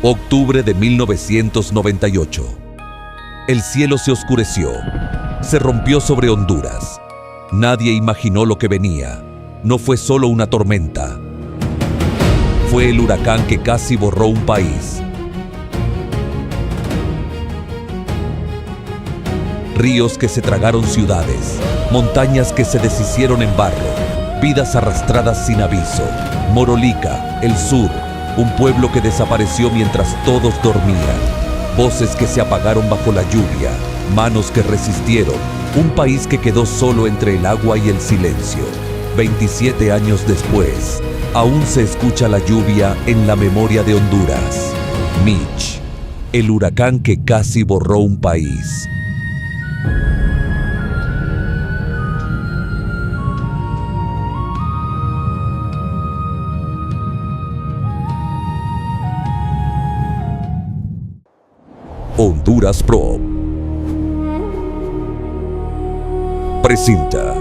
Octubre de 1998. El cielo se oscureció. Se rompió sobre Honduras. Nadie imaginó lo que venía. No fue solo una tormenta. Fue el huracán que casi borró un país. Ríos que se tragaron ciudades, montañas que se deshicieron en barro, vidas arrastradas sin aviso. Morolica, el sur, un pueblo que desapareció mientras todos dormían. Voces que se apagaron bajo la lluvia, manos que resistieron, un país que quedó solo entre el agua y el silencio. 27 años después, aún se escucha la lluvia en la memoria de Honduras. Mitch, el huracán que casi borró un país. Honduras Pro presenta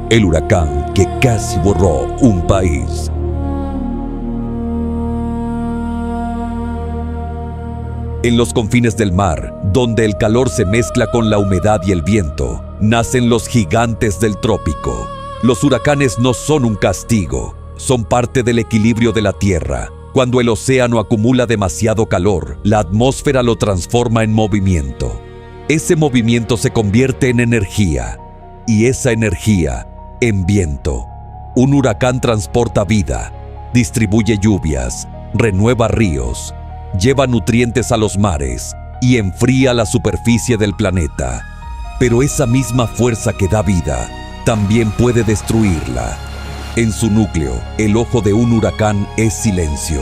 el huracán que casi borró un país. En los confines del mar, donde el calor se mezcla con la humedad y el viento, nacen los gigantes del trópico. Los huracanes no son un castigo, son parte del equilibrio de la tierra. Cuando el océano acumula demasiado calor, la atmósfera lo transforma en movimiento. Ese movimiento se convierte en energía, y esa energía en viento. Un huracán transporta vida, distribuye lluvias, renueva ríos, lleva nutrientes a los mares y enfría la superficie del planeta. Pero esa misma fuerza que da vida también puede destruirla. En su núcleo, el ojo de un huracán es silencio.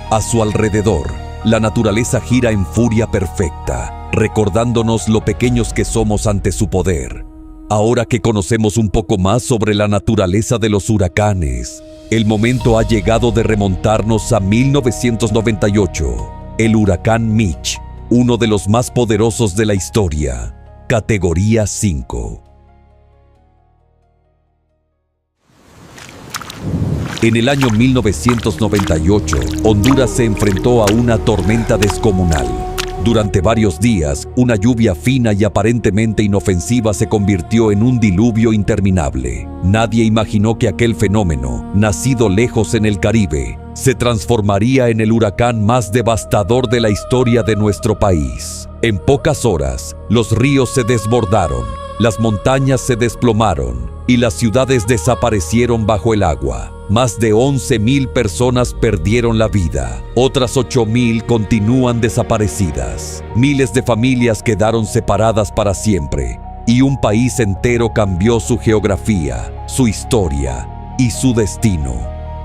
A su alrededor, la naturaleza gira en furia perfecta, recordándonos lo pequeños que somos ante su poder. Ahora que conocemos un poco más sobre la naturaleza de los huracanes, el momento ha llegado de remontarnos a 1998. El huracán Mitch, uno de los más poderosos de la historia, categoría 5. En el año 1998, Honduras se enfrentó a una tormenta descomunal. Durante varios días, una lluvia fina y aparentemente inofensiva se convirtió en un diluvio interminable. Nadie imaginó que aquel fenómeno, nacido lejos en el Caribe, se transformaría en el huracán más devastador de la historia de nuestro país. En pocas horas, los ríos se desbordaron, las montañas se desplomaron y las ciudades desaparecieron bajo el agua. Más de 11,000 personas perdieron la vida. Otras 8,000 continúan desaparecidas. Miles de familias quedaron separadas para siempre. Y un país entero cambió su geografía, su historia y su destino.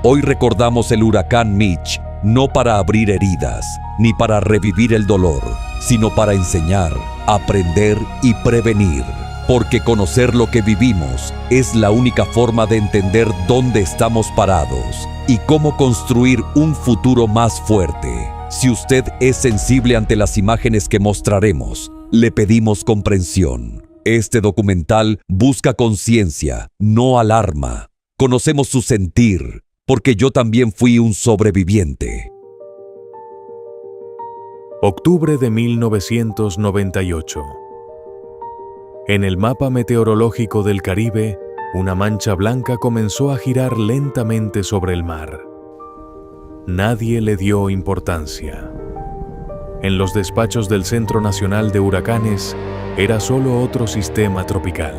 Hoy recordamos el huracán Mitch, no para abrir heridas, ni para revivir el dolor, sino para enseñar, aprender y prevenir. Porque conocer lo que vivimos es la única forma de entender dónde estamos parados y cómo construir un futuro más fuerte. Si usted es sensible ante las imágenes que mostraremos, le pedimos comprensión. Este documental busca conciencia, no alarma. Conocemos su sentir, porque yo también fui un sobreviviente. Octubre de 1998. En el mapa meteorológico del Caribe, una mancha blanca comenzó a girar lentamente sobre el mar. Nadie le dio importancia. En los despachos del Centro Nacional de Huracanes, era solo otro sistema tropical.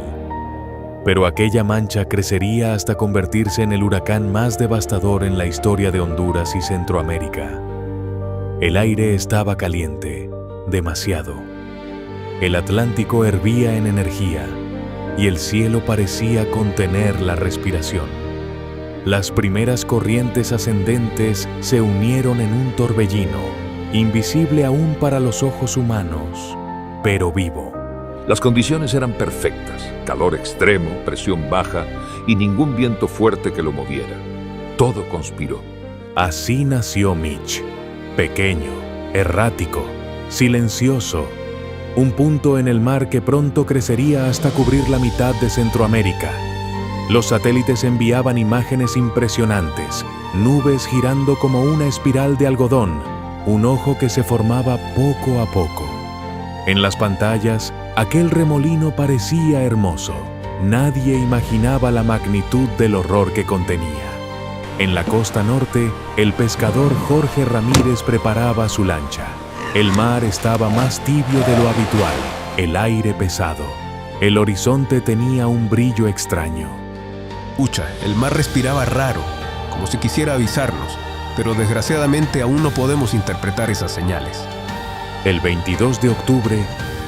Pero aquella mancha crecería hasta convertirse en el huracán más devastador en la historia de Honduras y Centroamérica. El aire estaba caliente, demasiado. El Atlántico hervía en energía y el cielo parecía contener la respiración. Las primeras corrientes ascendentes se unieron en un torbellino, invisible aún para los ojos humanos, pero vivo. Las condiciones eran perfectas: calor extremo, presión baja y ningún viento fuerte que lo moviera. Todo conspiró. Así nació Mitch, pequeño, errático, silencioso. Un punto en el mar que pronto crecería hasta cubrir la mitad de Centroamérica. Los satélites enviaban imágenes impresionantes, nubes girando como una espiral de algodón, un ojo que se formaba poco a poco. En las pantallas, aquel remolino parecía hermoso. Nadie imaginaba la magnitud del horror que contenía. En la costa norte, el pescador Jorge Ramírez preparaba su lancha. El mar estaba más tibio de lo habitual, el aire pesado. El horizonte tenía un brillo extraño. Pucha, el mar respiraba raro, como si quisiera avisarnos, pero desgraciadamente aún no podemos interpretar esas señales. El 22 de octubre,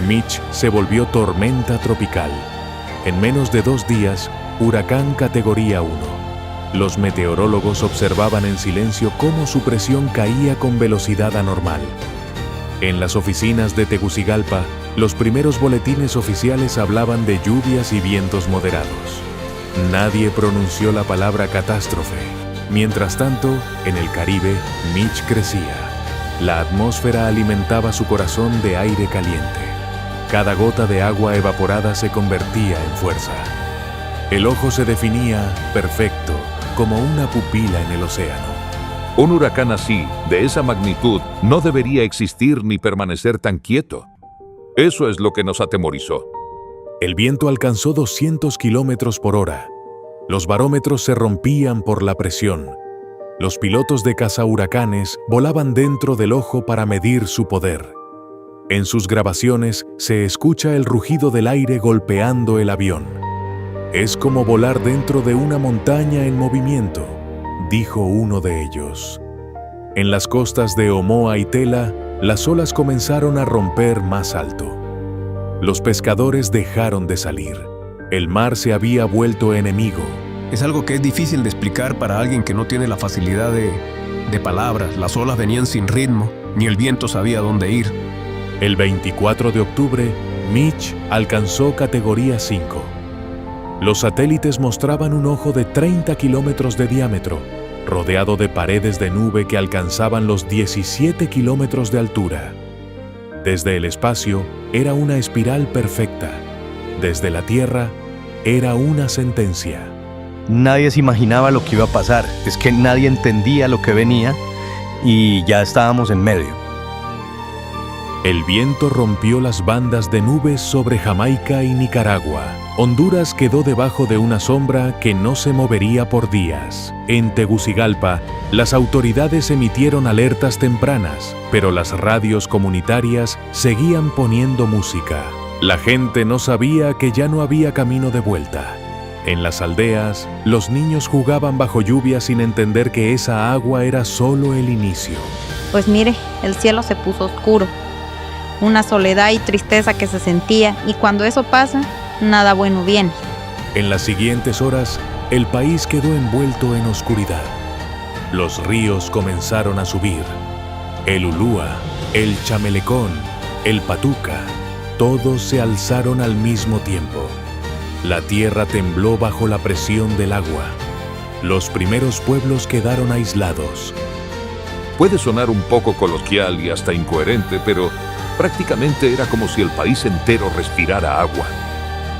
Mitch se volvió tormenta tropical. En menos de 2 días, huracán categoría 1. Los meteorólogos observaban en silencio cómo su presión caía con velocidad anormal. En las oficinas de Tegucigalpa, los primeros boletines oficiales hablaban de lluvias y vientos moderados. Nadie pronunció la palabra catástrofe. Mientras tanto, en el Caribe, Mitch crecía. La atmósfera alimentaba su corazón de aire caliente. Cada gota de agua evaporada se convertía en fuerza. El ojo se definía perfecto, como una pupila en el océano. Un huracán así, de esa magnitud, no debería existir ni permanecer tan quieto. Eso es lo que nos atemorizó. El viento alcanzó 200 kilómetros por hora. Los barómetros se rompían por la presión. Los pilotos de cazahuracanes volaban dentro del ojo para medir su poder. En sus grabaciones se escucha el rugido del aire golpeando el avión. Es como volar dentro de una montaña en movimiento, dijo uno de ellos. En las costas de Omoa y Tela, las olas comenzaron a romper más alto. Los pescadores dejaron de salir. El mar se había vuelto enemigo. Es algo que es difícil de explicar para alguien que no tiene la facilidad de palabras. Las olas venían sin ritmo, ni el viento sabía dónde ir. El 24 de octubre, Mitch alcanzó categoría 5. Los satélites mostraban un ojo de 30 kilómetros de diámetro, rodeado de paredes de nube que alcanzaban los 17 kilómetros de altura. Desde el espacio era una espiral perfecta. Desde la Tierra era una sentencia. Nadie se imaginaba lo que iba a pasar. Es que nadie entendía lo que venía y ya estábamos en medio. El viento rompió las bandas de nubes sobre Jamaica y Nicaragua. Honduras quedó debajo de una sombra que no se movería por días. En Tegucigalpa, las autoridades emitieron alertas tempranas, pero las radios comunitarias seguían poniendo música. La gente no sabía que ya no había camino de vuelta. En las aldeas, los niños jugaban bajo lluvia sin entender que esa agua era solo el inicio. Pues mire, el cielo se puso oscuro. Una soledad y tristeza que se sentía, y cuando eso pasa, nada bueno viene. En las siguientes horas, el país quedó envuelto en oscuridad. Los ríos comenzaron a subir. El Ulúa, el Chamelecón, el Patuca, todos se alzaron al mismo tiempo. La tierra tembló bajo la presión del agua. Los primeros pueblos quedaron aislados. Puede sonar un poco coloquial y hasta incoherente, pero prácticamente era como si el país entero respirara agua.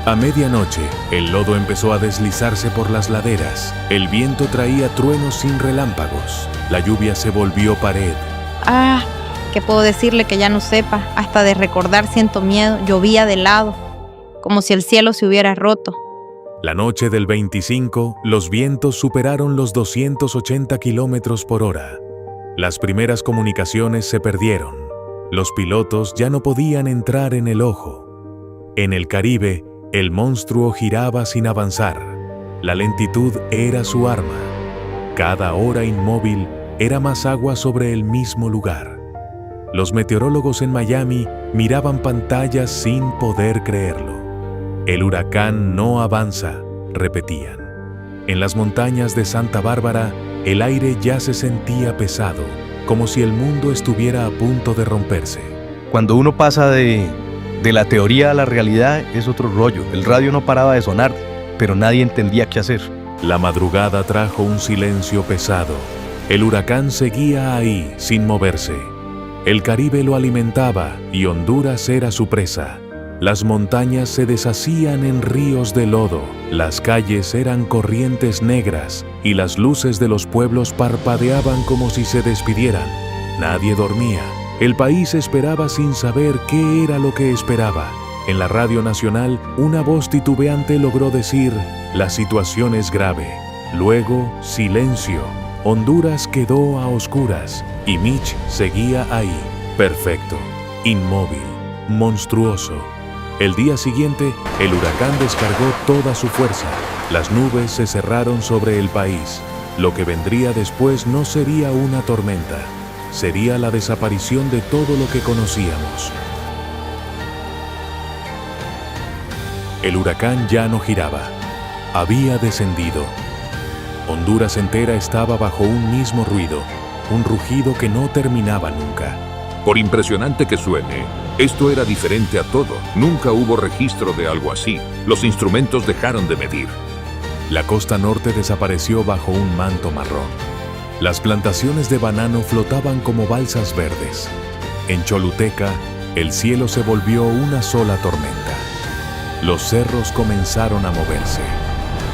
A medianoche, el lodo empezó a deslizarse por las laderas. El viento traía truenos sin relámpagos. La lluvia se volvió pared. ¿Qué puedo decirle que ya no sepa? Hasta de recordar siento miedo. Llovía de lado, como si el cielo se hubiera roto. La noche del 25, los vientos superaron los 280 kilómetros por hora. Las primeras comunicaciones se perdieron. Los pilotos ya no podían entrar en el ojo. En el Caribe, el monstruo giraba sin avanzar. La lentitud era su arma. Cada hora inmóvil era más agua sobre el mismo lugar. Los meteorólogos en Miami miraban pantallas sin poder creerlo. El huracán no avanza, repetían. En las montañas de Santa Bárbara, el aire ya se sentía pesado, como si el mundo estuviera a punto de romperse. Cuando uno pasa de la teoría a la realidad es otro rollo. El radio no paraba de sonar, pero nadie entendía qué hacer. La madrugada trajo un silencio pesado. El huracán seguía ahí, sin moverse. El Caribe lo alimentaba y Honduras era su presa. Las montañas se deshacían en ríos de lodo, las calles eran corrientes negras y las luces de los pueblos parpadeaban como si se despidieran. Nadie dormía. El país esperaba sin saber qué era lo que esperaba. En la radio nacional, una voz titubeante logró decir: la situación es grave. Luego, silencio. Honduras quedó a oscuras y Mitch seguía ahí, perfecto, inmóvil, monstruoso. El día siguiente, el huracán descargó toda su fuerza. Las nubes se cerraron sobre el país. Lo que vendría después no sería una tormenta, sería la desaparición de todo lo que conocíamos. El huracán ya no giraba, había descendido. Honduras entera estaba bajo un mismo ruido, un rugido que no terminaba nunca. Por impresionante que suene, esto era diferente a todo. Nunca hubo registro de algo así. Los instrumentos dejaron de medir. La costa norte desapareció bajo un manto marrón. Las plantaciones de banano flotaban como balsas verdes. En Choluteca, el cielo se volvió una sola tormenta. Los cerros comenzaron a moverse.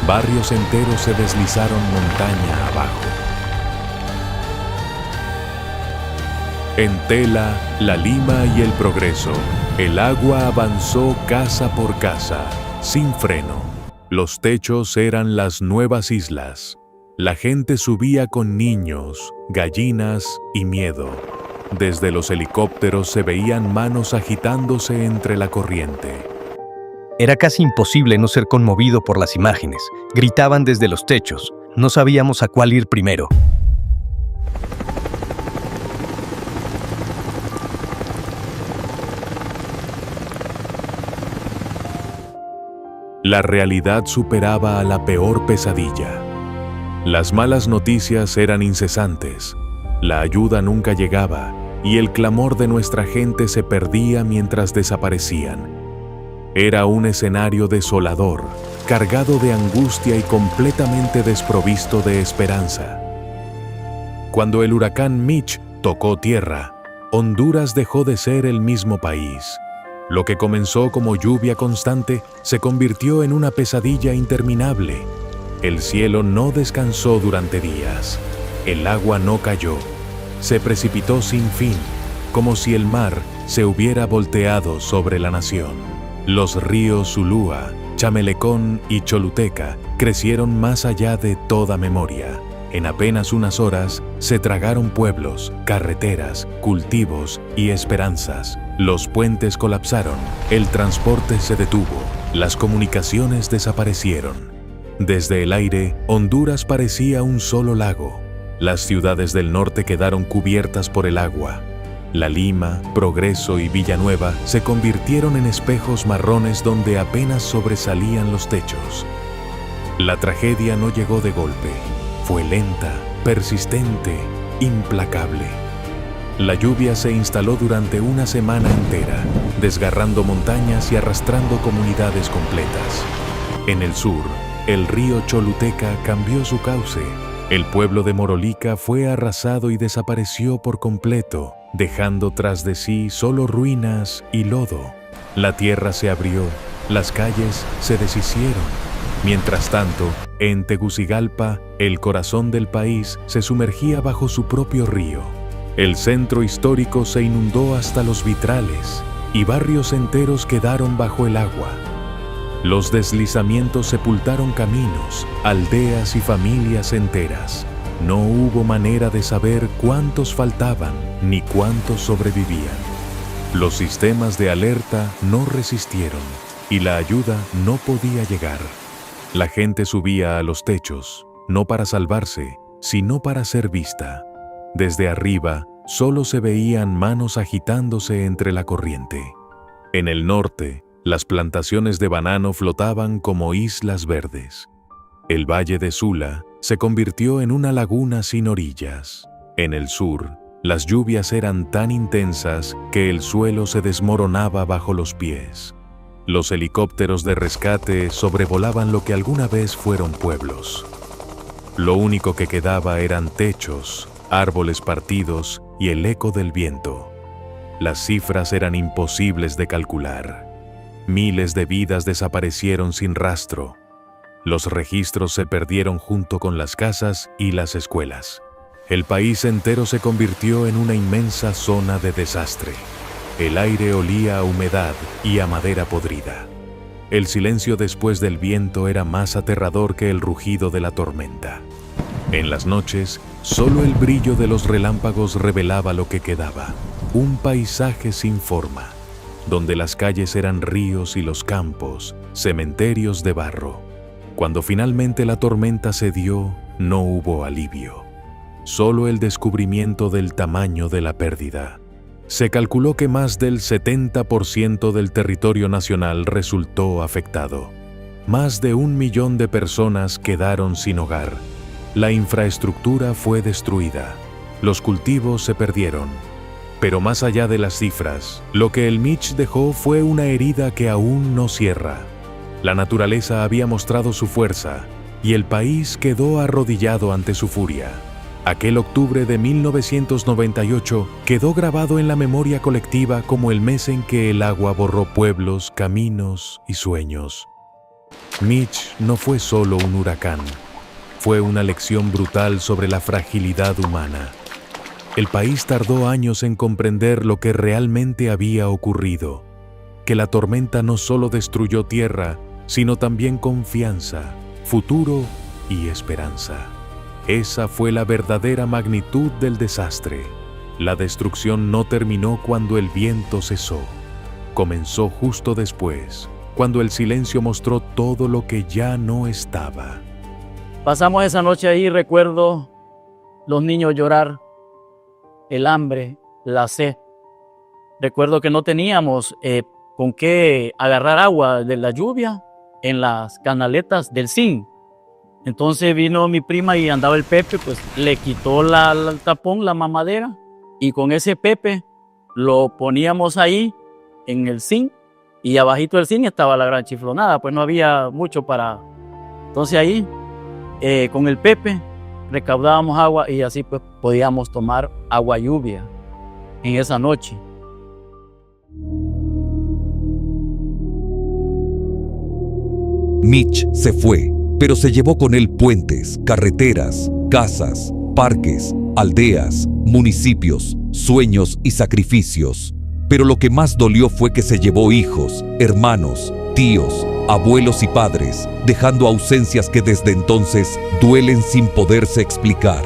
Barrios enteros se deslizaron montaña abajo. En Tela, La Lima y El Progreso, el agua avanzó casa por casa, sin freno. Los techos eran las nuevas islas. La gente subía con niños, gallinas y miedo. Desde los helicópteros se veían manos agitándose entre la corriente. Era casi imposible no ser conmovido por las imágenes. Gritaban desde los techos. No sabíamos a cuál ir primero. La realidad superaba a la peor pesadilla. Las malas noticias eran incesantes. La ayuda nunca llegaba y el clamor de nuestra gente se perdía mientras desaparecían. Era un escenario desolador, cargado de angustia y completamente desprovisto de esperanza. Cuando el huracán Mitch tocó tierra, Honduras dejó de ser el mismo país. Lo que comenzó como lluvia constante se convirtió en una pesadilla interminable. El cielo no descansó durante días. El agua no cayó. Se precipitó sin fin, como si el mar se hubiera volteado sobre la nación. Los ríos Zulúa, Chamelecón y Choluteca crecieron más allá de toda memoria. En apenas unas horas se tragaron pueblos, carreteras, cultivos y esperanzas. Los puentes colapsaron, el transporte se detuvo, las comunicaciones desaparecieron. Desde el aire, Honduras parecía un solo lago. Las ciudades del norte quedaron cubiertas por el agua. La Lima, Progreso y Villanueva se convirtieron en espejos marrones donde apenas sobresalían los techos. La tragedia no llegó de golpe. Fue lenta, persistente, implacable. La lluvia se instaló durante una semana entera, desgarrando montañas y arrastrando comunidades completas. En el sur, el río Choluteca cambió su cauce. El pueblo de Morolica fue arrasado y desapareció por completo, dejando tras de sí solo ruinas y lodo. La tierra se abrió, las calles se deshicieron. Mientras tanto, en Tegucigalpa, el corazón del país se sumergía bajo su propio río. El centro histórico se inundó hasta los vitrales y barrios enteros quedaron bajo el agua. Los deslizamientos sepultaron caminos, aldeas y familias enteras. No hubo manera de saber cuántos faltaban ni cuántos sobrevivían. Los sistemas de alerta no resistieron y la ayuda no podía llegar. La gente subía a los techos, no para salvarse, sino para ser vista. Desde arriba, solo se veían manos agitándose entre la corriente. En el norte, las plantaciones de banano flotaban como islas verdes. El valle de Sula se convirtió en una laguna sin orillas. En el sur, las lluvias eran tan intensas que el suelo se desmoronaba bajo los pies. Los helicópteros de rescate sobrevolaban lo que alguna vez fueron pueblos. Lo único que quedaba eran techos, árboles partidos y el eco del viento. Las cifras eran imposibles de calcular. Miles de vidas desaparecieron sin rastro. Los registros se perdieron junto con las casas y las escuelas. El país entero se convirtió en una inmensa zona de desastre. El aire olía a humedad y a madera podrida. El silencio después del viento era más aterrador que el rugido de la tormenta. En las noches, solo el brillo de los relámpagos revelaba lo que quedaba. Un paisaje sin forma, donde las calles eran ríos y los campos, cementerios de barro. Cuando finalmente la tormenta cedió, no hubo alivio. Solo el descubrimiento del tamaño de la pérdida. Se calculó que más del 70% del territorio nacional resultó afectado. Más de 1 millón de personas quedaron sin hogar. La infraestructura fue destruida. Los cultivos se perdieron. Pero más allá de las cifras, lo que el Mitch dejó fue una herida que aún no cierra. La naturaleza había mostrado su fuerza y el país quedó arrodillado ante su furia. Aquel octubre de 1998 quedó grabado en la memoria colectiva como el mes en que el agua borró pueblos, caminos y sueños. Mitch no fue solo un huracán, fue una lección brutal sobre la fragilidad humana. El país tardó años en comprender lo que realmente había ocurrido, que la tormenta no solo destruyó tierra, sino también confianza, futuro y esperanza. Esa fue la verdadera magnitud del desastre. La destrucción no terminó cuando el viento cesó. Comenzó justo después, cuando el silencio mostró todo lo que ya no estaba. Pasamos esa noche ahí, recuerdo los niños llorar, el hambre, la sed. Recuerdo que no teníamos con qué agarrar agua de la lluvia en las canaletas del zinc. Entonces vino mi prima y andaba el Pepe, pues le quitó el tapón, la mamadera, y con ese Pepe lo poníamos ahí en el zinc, y abajito del zinc estaba la gran chiflonada, pues no había mucho para... Entonces ahí, con el Pepe, recaudábamos agua y así pues podíamos tomar agua lluvia en esa noche. Mitch se fue, pero se llevó con él puentes, carreteras, casas, parques, aldeas, municipios, sueños y sacrificios. Pero lo que más dolió fue que se llevó hijos, hermanos, tíos, abuelos y padres, dejando ausencias que desde entonces duelen sin poderse explicar.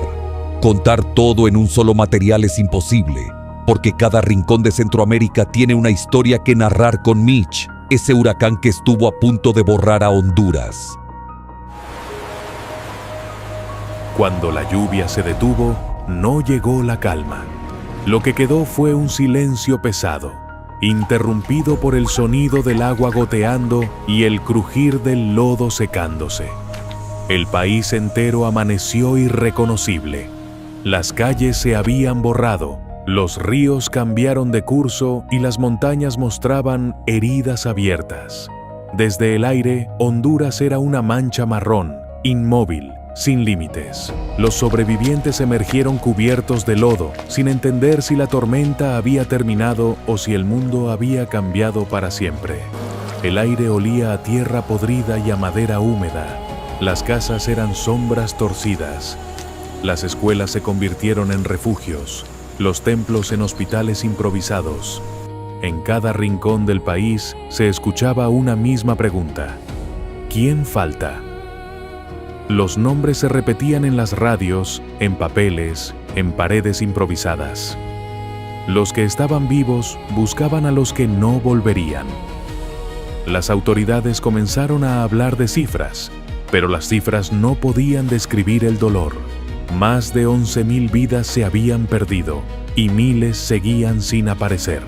Contar todo en un solo material es imposible, porque cada rincón de Centroamérica tiene una historia que narrar con Mitch, ese huracán que estuvo a punto de borrar a Honduras. Cuando la lluvia se detuvo, no llegó la calma. Lo que quedó fue un silencio pesado, interrumpido por el sonido del agua goteando y el crujir del lodo secándose. El país entero amaneció irreconocible. Las calles se habían borrado, los ríos cambiaron de curso y las montañas mostraban heridas abiertas. Desde el aire, Honduras era una mancha marrón, inmóvil, sin límites. Los sobrevivientes emergieron cubiertos de lodo, sin entender si la tormenta había terminado o si el mundo había cambiado para siempre. El aire olía a tierra podrida y a madera húmeda. Las casas eran sombras torcidas. Las escuelas se convirtieron en refugios, los templos en hospitales improvisados. En cada rincón del país se escuchaba una misma pregunta: ¿quién falta? Los nombres se repetían en las radios, en papeles, en paredes improvisadas. Los que estaban vivos buscaban a los que no volverían. Las autoridades comenzaron a hablar de cifras, pero las cifras no podían describir el dolor. Más de 11,000 vidas se habían perdido y miles seguían sin aparecer.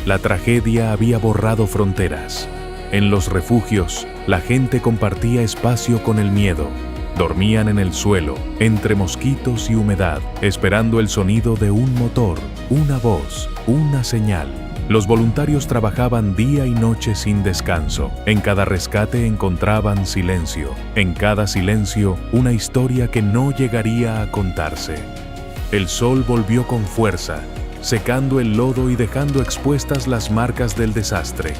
La tragedia había borrado fronteras. En los refugios, la gente compartía espacio con el miedo. Dormían en el suelo, entre mosquitos y humedad, esperando el sonido de un motor, una voz, una señal. Los voluntarios trabajaban día y noche sin descanso. En cada rescate encontraban silencio. En cada silencio, una historia que no llegaría a contarse. El sol volvió con fuerza, secando el lodo y dejando expuestas las marcas del desastre.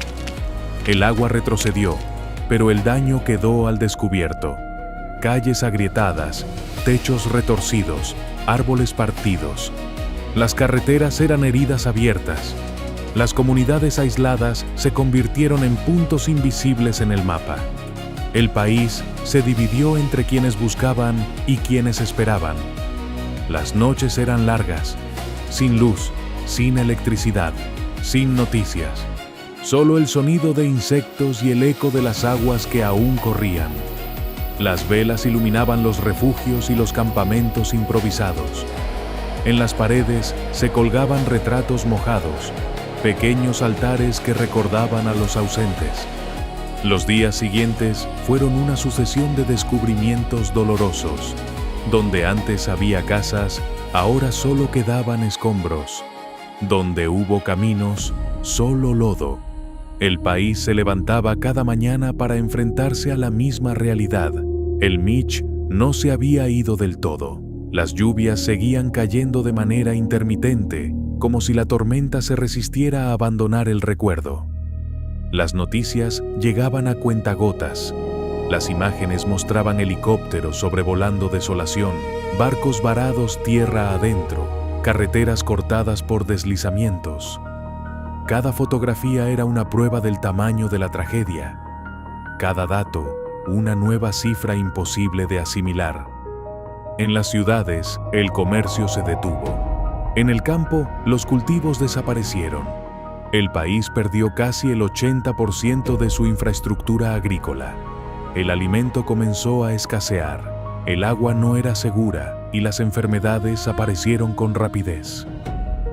El agua retrocedió, pero el daño quedó al descubierto. Calles agrietadas, techos retorcidos, árboles partidos. Las carreteras eran heridas abiertas. Las comunidades aisladas se convirtieron en puntos invisibles en el mapa. El país se dividió entre quienes buscaban y quienes esperaban. Las noches eran largas, sin luz, sin electricidad, sin noticias. Solo el sonido de insectos y el eco de las aguas que aún corrían. Las velas iluminaban los refugios y los campamentos improvisados. En las paredes se colgaban retratos mojados, pequeños altares que recordaban a los ausentes. Los días siguientes fueron una sucesión de descubrimientos dolorosos. Donde antes había casas, ahora solo quedaban escombros. Donde hubo caminos, solo lodo. El país se levantaba cada mañana para enfrentarse a la misma realidad. El Mitch no se había ido del todo. Las lluvias seguían cayendo de manera intermitente, como si la tormenta se resistiera a abandonar el recuerdo. Las noticias llegaban a cuentagotas. Las imágenes mostraban helicópteros sobrevolando desolación, barcos varados tierra adentro, carreteras cortadas por deslizamientos. Cada fotografía era una prueba del tamaño de la tragedia. Cada dato, una nueva cifra imposible de asimilar. En las ciudades, el comercio se detuvo. En el campo, los cultivos desaparecieron. El país perdió casi el 80% de su infraestructura agrícola. El alimento comenzó a escasear. El agua no era segura y las enfermedades aparecieron con rapidez.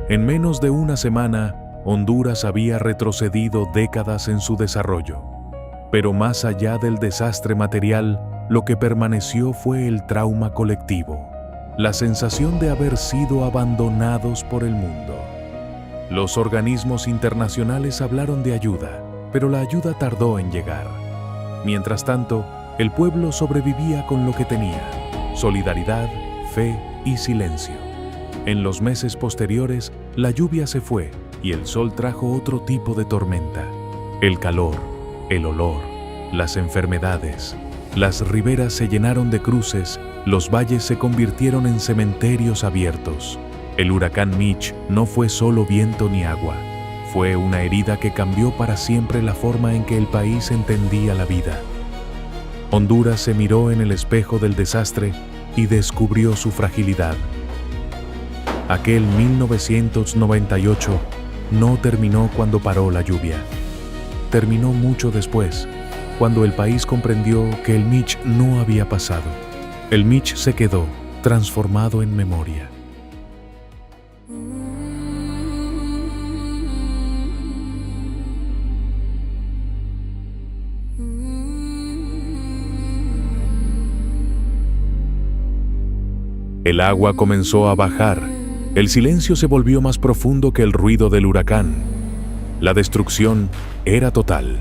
En menos de una semana, Honduras había retrocedido décadas en su desarrollo. Pero más allá del desastre material, lo que permaneció fue el trauma colectivo, la sensación de haber sido abandonados por el mundo. Los organismos internacionales hablaron de ayuda, pero la ayuda tardó en llegar. Mientras tanto, el pueblo sobrevivía con lo que tenía: solidaridad, fe y silencio. En los meses posteriores, la lluvia se fue y el sol trajo otro tipo de tormenta. El calor, el olor, las enfermedades. Las riberas se llenaron de cruces, los valles se convirtieron en cementerios abiertos. El huracán Mitch no fue solo viento ni agua, fue una herida que cambió para siempre la forma en que el país entendía la vida. Honduras se miró en el espejo del desastre y descubrió su fragilidad. Aquel 1998 no terminó cuando paró la lluvia. Terminó mucho después, cuando el país comprendió que el Mitch no había pasado. El Mitch se quedó, transformado en memoria. El agua comenzó a bajar. El silencio se volvió más profundo que el ruido del huracán. La destrucción era total.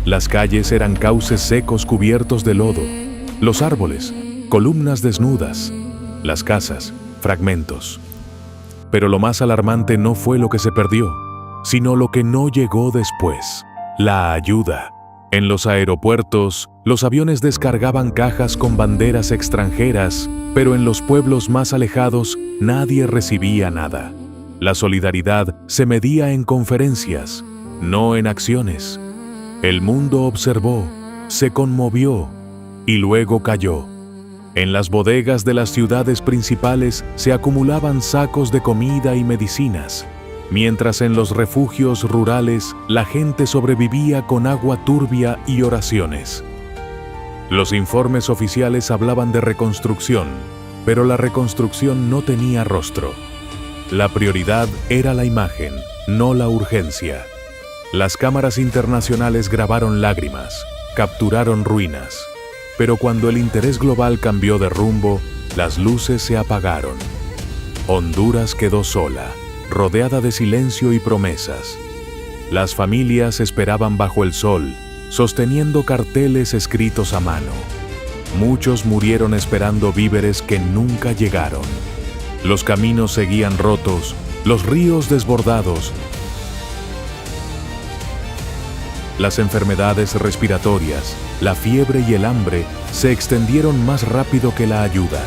Las calles eran cauces secos cubiertos de lodo. Los árboles, columnas desnudas. Las casas, fragmentos. Pero lo más alarmante no fue lo que se perdió, sino lo que no llegó después: la ayuda. En los aeropuertos, los aviones descargaban cajas con banderas extranjeras, pero en los pueblos más alejados nadie recibía nada. La solidaridad se medía en conferencias, no en acciones. El mundo observó, se conmovió y luego cayó. En las bodegas de las ciudades principales se acumulaban sacos de comida y medicinas, mientras en los refugios rurales la gente sobrevivía con agua turbia y oraciones. Los informes oficiales hablaban de reconstrucción, pero la reconstrucción no tenía rostro. La prioridad era la imagen, no la urgencia. Las cámaras internacionales grabaron lágrimas, capturaron ruinas, pero cuando el interés global cambió de rumbo, las luces se apagaron. Honduras quedó sola, rodeada de silencio y promesas. Las familias esperaban bajo el sol, sosteniendo carteles escritos a mano. Muchos murieron esperando víveres que nunca llegaron. Los caminos seguían rotos, los ríos desbordados, Las enfermedades respiratorias, la fiebre y el hambre se extendieron más rápido que la ayuda.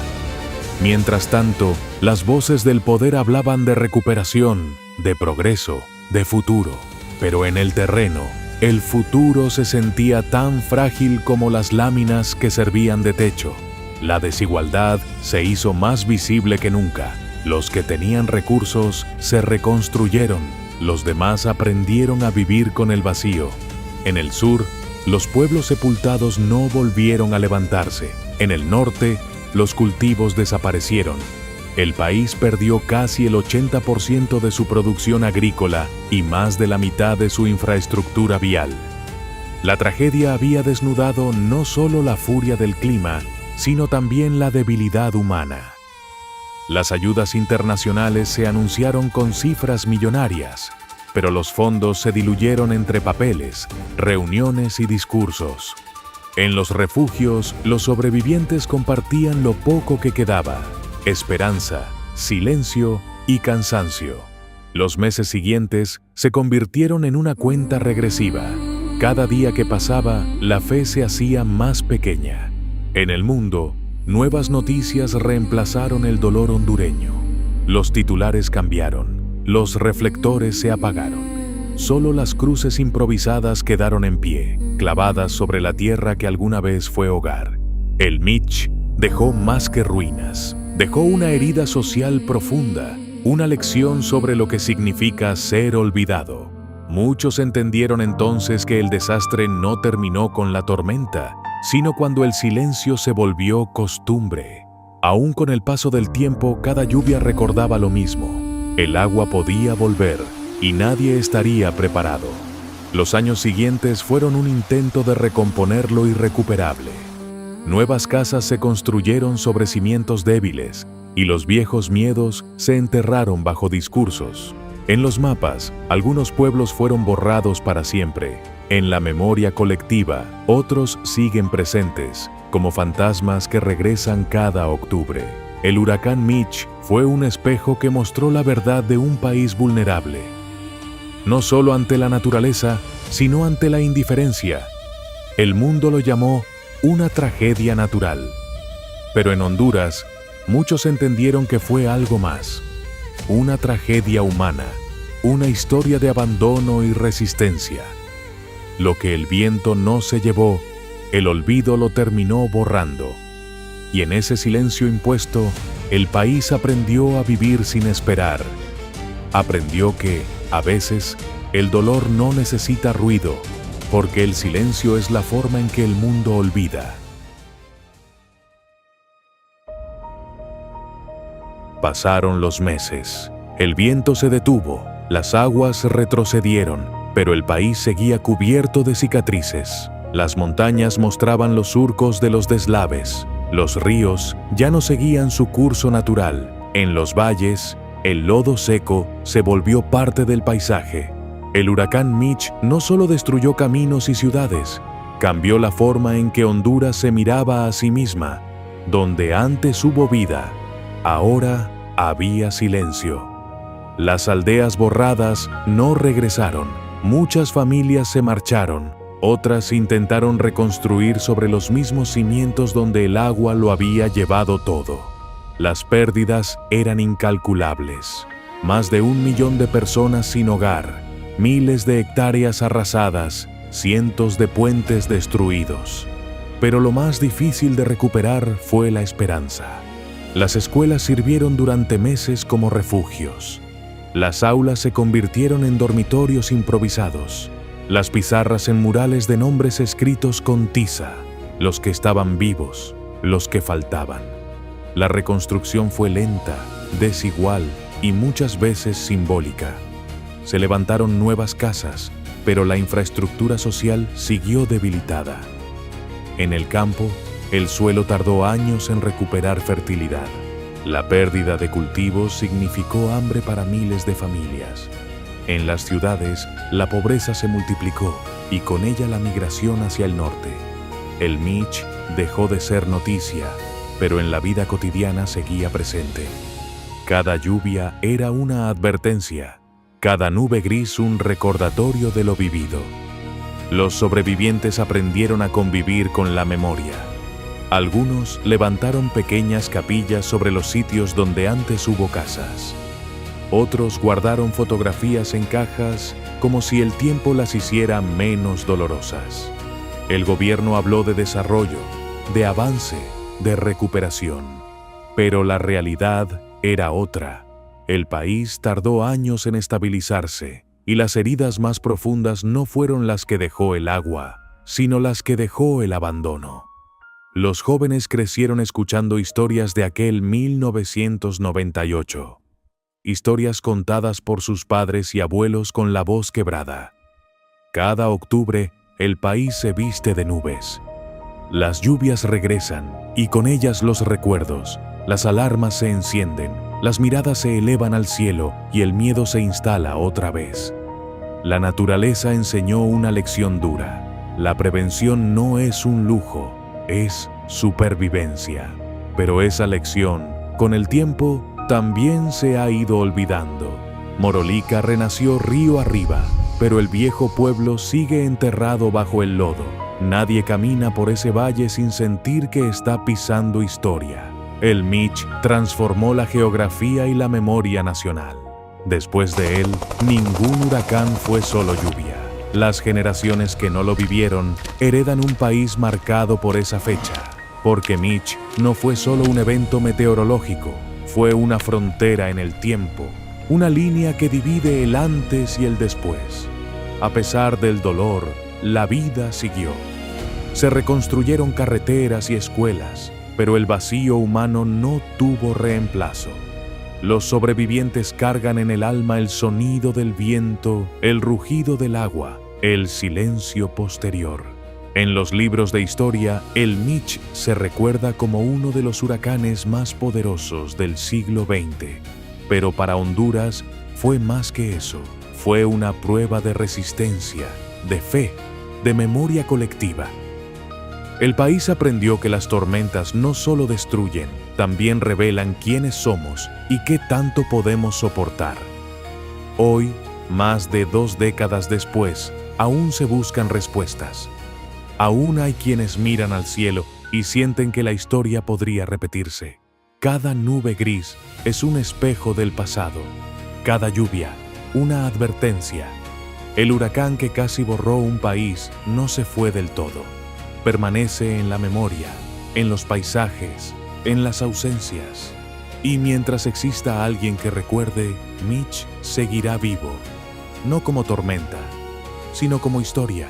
Mientras tanto, las voces del poder hablaban de recuperación, de progreso, de futuro. Pero en el terreno, el futuro se sentía tan frágil como las láminas que servían de techo. La desigualdad se hizo más visible que nunca. Los que tenían recursos se reconstruyeron, los demás aprendieron a vivir con el vacío. En el sur, los pueblos sepultados no volvieron a levantarse. En el norte, los cultivos desaparecieron. El país perdió casi el 80% de su producción agrícola y más de la mitad de su infraestructura vial. La tragedia había desnudado no solo la furia del clima, sino también la debilidad humana. Las ayudas internacionales se anunciaron con cifras millonarias, pero los fondos se diluyeron entre papeles, reuniones y discursos. En los refugios, los sobrevivientes compartían lo poco que quedaba: esperanza, silencio y cansancio. Los meses siguientes se convirtieron en una cuenta regresiva. Cada día que pasaba, la fe se hacía más pequeña. En el mundo, nuevas noticias reemplazaron el dolor hondureño. Los titulares cambiaron, los reflectores se apagaron. Solo las cruces improvisadas quedaron en pie, clavadas sobre la tierra que alguna vez fue hogar. El Mitch dejó más que ruinas, dejó una herida social profunda, una lección sobre lo que significa ser olvidado. Muchos entendieron entonces que el desastre no terminó con la tormenta, sino cuando el silencio se volvió costumbre. Aún con el paso del tiempo, cada lluvia recordaba lo mismo: el agua podía volver y nadie estaría preparado. Los años siguientes fueron un intento de recomponer lo irrecuperable. Nuevas casas se construyeron sobre cimientos débiles y los viejos miedos se enterraron bajo discursos. En los mapas, algunos pueblos fueron borrados para siempre. En la memoria colectiva, otros siguen presentes, como fantasmas que regresan cada octubre. El huracán Mitch fue un espejo que mostró la verdad de un país vulnerable. No solo ante la naturaleza, sino ante la indiferencia. El mundo lo llamó una tragedia natural. Pero en Honduras, muchos entendieron que fue algo más: una tragedia humana, una historia de abandono y resistencia. Lo que el viento no se llevó, el olvido lo terminó borrando. Y en ese silencio impuesto, el país aprendió a vivir sin esperar. Aprendió que, a veces, el dolor no necesita ruido, porque el silencio es la forma en que el mundo olvida. Pasaron los meses. El viento se detuvo, las aguas retrocedieron, pero el país seguía cubierto de cicatrices. Las montañas mostraban los surcos de los deslaves. Los ríos ya no seguían su curso natural. En los valles, el lodo seco se volvió parte del paisaje. El huracán Mitch no solo destruyó caminos y ciudades, cambió la forma en que Honduras se miraba a sí misma. Donde antes hubo vida, ahora había silencio. Las aldeas borradas no regresaron. Muchas familias se marcharon. Otras intentaron reconstruir sobre los mismos cimientos donde el agua lo había llevado todo. Las pérdidas eran incalculables. Más de 1 millón de personas sin hogar, miles de hectáreas arrasadas, cientos de puentes destruidos. Pero lo más difícil de recuperar fue la esperanza. Las escuelas sirvieron durante meses como refugios. Las aulas se convirtieron en dormitorios improvisados. Las pizarras en murales de nombres escritos con tiza, los que estaban vivos, los que faltaban. La reconstrucción fue lenta, desigual y muchas veces simbólica. Se levantaron nuevas casas, pero la infraestructura social siguió debilitada. En el campo, el suelo tardó años en recuperar fertilidad. La pérdida de cultivos significó hambre para miles de familias. En las ciudades, la pobreza se multiplicó y con ella la migración hacia el norte. El Mitch dejó de ser noticia, pero en la vida cotidiana seguía presente. Cada lluvia era una advertencia, cada nube gris un recordatorio de lo vivido. Los sobrevivientes aprendieron a convivir con la memoria. Algunos levantaron pequeñas capillas sobre los sitios donde antes hubo casas. Otros guardaron fotografías en cajas como si el tiempo las hiciera menos dolorosas. El gobierno habló de desarrollo, de avance, de recuperación. Pero la realidad era otra. El país tardó años en estabilizarse y las heridas más profundas no fueron las que dejó el agua, sino las que dejó el abandono. Los jóvenes crecieron escuchando historias de aquel 1998. Historias contadas por sus padres y abuelos con la voz quebrada. Cada octubre, el país se viste de nubes. Las lluvias regresan y con ellas los recuerdos. Las alarmas se encienden, las miradas se elevan al cielo y el miedo se instala otra vez. La naturaleza enseñó una lección dura. La prevención no es un lujo, es supervivencia. Pero esa lección, con el tiempo, también se ha ido olvidando. Morolica renació río arriba, pero el viejo pueblo sigue enterrado bajo el lodo. Nadie camina por ese valle sin sentir que está pisando historia. El Mitch transformó la geografía y la memoria nacional. Después de él, ningún huracán fue solo lluvia. Las generaciones que no lo vivieron heredan un país marcado por esa fecha, porque Mitch no fue solo un evento meteorológico, fue una frontera en el tiempo, una línea que divide el antes y el después. A pesar del dolor, la vida siguió. Se reconstruyeron carreteras y escuelas, pero el vacío humano no tuvo reemplazo. Los sobrevivientes cargan en el alma el sonido del viento, el rugido del agua, el silencio posterior. En los libros de historia, el Mitch se recuerda como uno de los huracanes más poderosos del siglo XX. Pero para Honduras fue más que eso. Fue una prueba de resistencia, de fe, de memoria colectiva. El país aprendió que las tormentas no solo destruyen, también revelan quiénes somos y qué tanto podemos soportar. Hoy, más de 2 décadas después, aún se buscan respuestas. Aún hay quienes miran al cielo y sienten que la historia podría repetirse. Cada nube gris es un espejo del pasado. Cada lluvia, una advertencia. El huracán que casi borró un país no se fue del todo. Permanece en la memoria, en los paisajes, en las ausencias. Y mientras exista alguien que recuerde, Mitch seguirá vivo. No como tormenta, sino como historia.